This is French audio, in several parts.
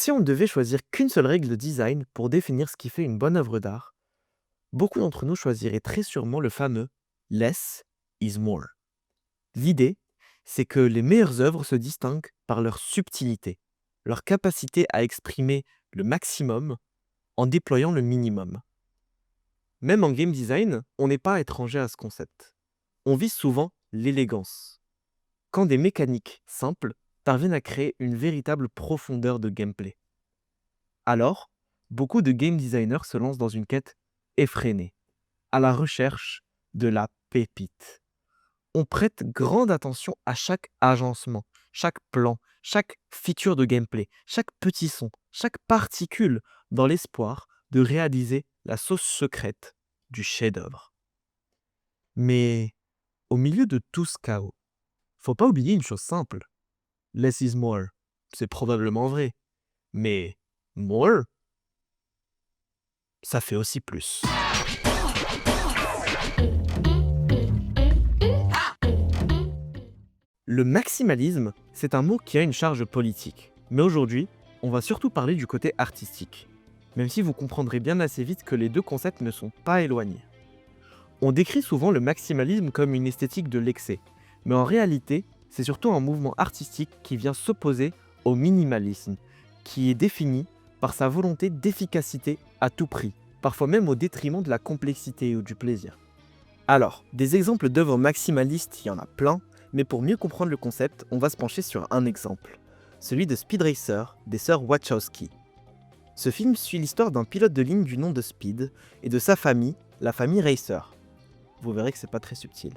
Si on ne devait choisir qu'une seule règle de design pour définir ce qui fait une bonne œuvre d'art, beaucoup d'entre nous choisiraient très sûrement le fameux less is more. L'idée, c'est que les meilleures œuvres se distinguent par leur subtilité, leur capacité à exprimer le maximum en déployant le minimum. Même en game design, on n'est pas étranger à ce concept. On vise souvent l'élégance, quand des mécaniques simples parviennent à créer une véritable profondeur de gameplay. Alors, beaucoup de game designers se lancent dans une quête effrénée, à la recherche de la pépite. On prête grande attention à chaque agencement, chaque plan, chaque feature de gameplay, chaque petit son, chaque particule, dans l'espoir de réaliser la sauce secrète du chef-d'œuvre. Mais au milieu de tout ce chaos, faut pas oublier une chose simple. Less is more. C'est probablement vrai. Mais more, ça fait aussi plus. Le maximalisme, c'est un mot qui a une charge politique. Mais aujourd'hui, on va surtout parler du côté artistique. Même si vous comprendrez bien assez vite que les deux concepts ne sont pas éloignés. On décrit souvent le maximalisme comme une esthétique de l'excès. Mais en réalité, c'est surtout un mouvement artistique qui vient s'opposer au minimalisme, qui est défini par sa volonté d'efficacité à tout prix, parfois même au détriment de la complexité ou du plaisir. Alors, des exemples d'œuvres maximalistes, il y en a plein, mais pour mieux comprendre le concept, on va se pencher sur un exemple, celui de Speed Racer des sœurs Wachowski. Ce film suit l'histoire d'un pilote de ligne du nom de Speed et de sa famille, la famille Racer. Vous verrez que c'est pas très subtil.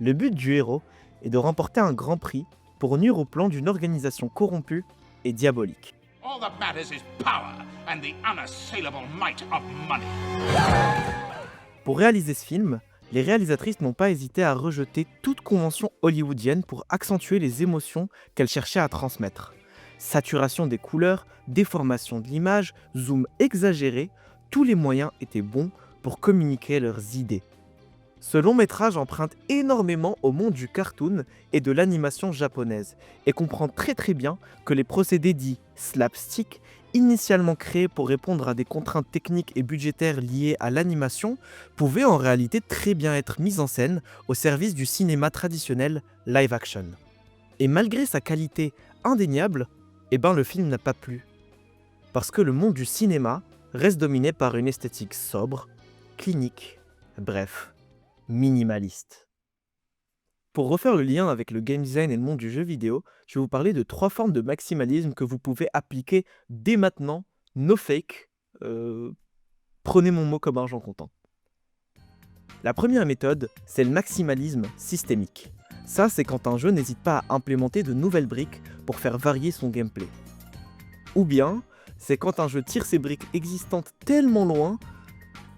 Le but du héros est de remporter un grand prix pour nuire au plan d'une organisation corrompue et diabolique. All that matters is power and the unassailable might of money. Pour réaliser ce film, les réalisatrices n'ont pas hésité à rejeter toute convention hollywoodienne pour accentuer les émotions qu'elles cherchaient à transmettre. Saturation des couleurs, déformation de l'image, zoom exagéré, tous les moyens étaient bons pour communiquer leurs idées. Ce long métrage emprunte énormément au monde du cartoon et de l'animation japonaise et comprend très bien que les procédés dits slapstick, initialement créés pour répondre à des contraintes techniques et budgétaires liées à l'animation, pouvaient en réalité très bien être mis en scène au service du cinéma traditionnel live action. Et malgré sa qualité indéniable, le film n'a pas plu. Parce que le monde du cinéma reste dominé par une esthétique sobre, clinique, bref, minimaliste. Pour refaire le lien avec le game design et le monde du jeu vidéo, je vais vous parler de 3 formes de maximalisme que vous pouvez appliquer dès maintenant, no fake. Prenez mon mot comme argent comptant. La première méthode, c'est le maximalisme systémique. Ça, c'est quand un jeu n'hésite pas à implémenter de nouvelles briques pour faire varier son gameplay. Ou bien, c'est quand un jeu tire ses briques existantes tellement loin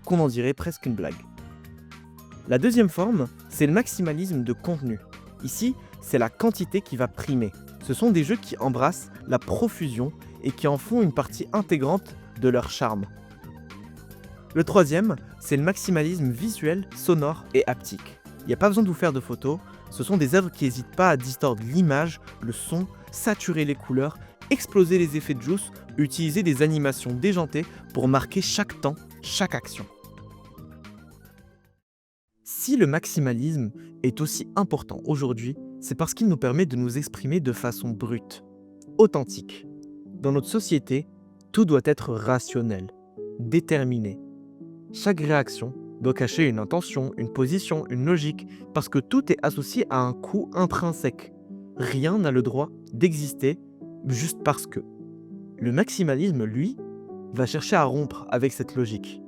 qu'on en dirait presque une blague. La deuxième forme, c'est le maximalisme de contenu. Ici, c'est la quantité qui va primer. Ce sont des jeux qui embrassent la profusion et qui en font une partie intégrante de leur charme. Le troisième, c'est le maximalisme visuel, sonore et haptique. Il n'y a pas besoin de vous faire de photos, ce sont des œuvres qui n'hésitent pas à distordre l'image, le son, saturer les couleurs, exploser les effets de jousse, utiliser des animations déjantées pour marquer chaque temps, chaque action. Si le maximalisme est aussi important aujourd'hui, c'est parce qu'il nous permet de nous exprimer de façon brute, authentique. Dans notre société, tout doit être rationnel, déterminé. Chaque réaction doit cacher une intention, une position, une logique, parce que tout est associé à un coût intrinsèque. Rien n'a le droit d'exister juste parce que. Le maximalisme, lui, va chercher à rompre avec cette logique.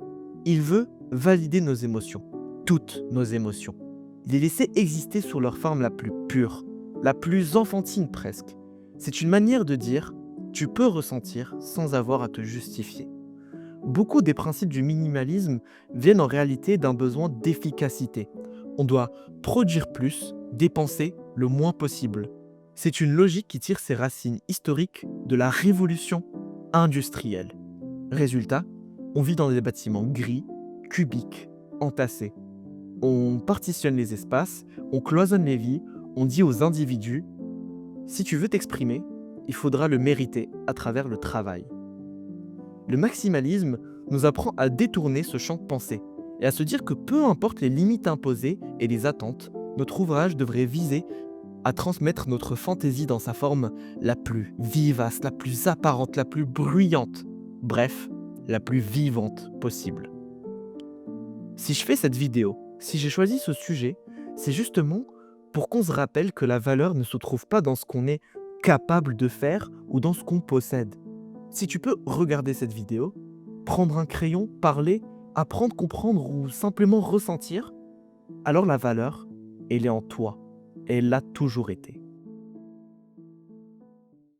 Il veut valider nos émotions. Toutes nos émotions. Les laisser exister sous leur forme la plus pure, la plus enfantine presque. C'est une manière de dire « tu peux ressentir sans avoir à te justifier ». Beaucoup des principes du minimalisme viennent en réalité d'un besoin d'efficacité. On doit produire plus, dépenser le moins possible. C'est une logique qui tire ses racines historiques de la révolution industrielle. Résultat, on vit dans des bâtiments gris, cubiques, entassés. On partitionne les espaces, on cloisonne les vies, on dit aux individus « si tu veux t'exprimer, il faudra le mériter à travers le travail ». Le maximalisme nous apprend à détourner ce champ de pensée et à se dire que peu importe les limites imposées et les attentes, notre ouvrage devrait viser à transmettre notre fantaisie dans sa forme la plus vivace, la plus apparente, la plus bruyante, bref, la plus vivante possible. Si je fais cette vidéo, si j'ai choisi ce sujet, c'est justement pour qu'on se rappelle que la valeur ne se trouve pas dans ce qu'on est capable de faire ou dans ce qu'on possède. Si tu peux regarder cette vidéo, prendre un crayon, parler, apprendre, comprendre ou simplement ressentir, alors la valeur, elle est en toi. Elle l'a toujours été.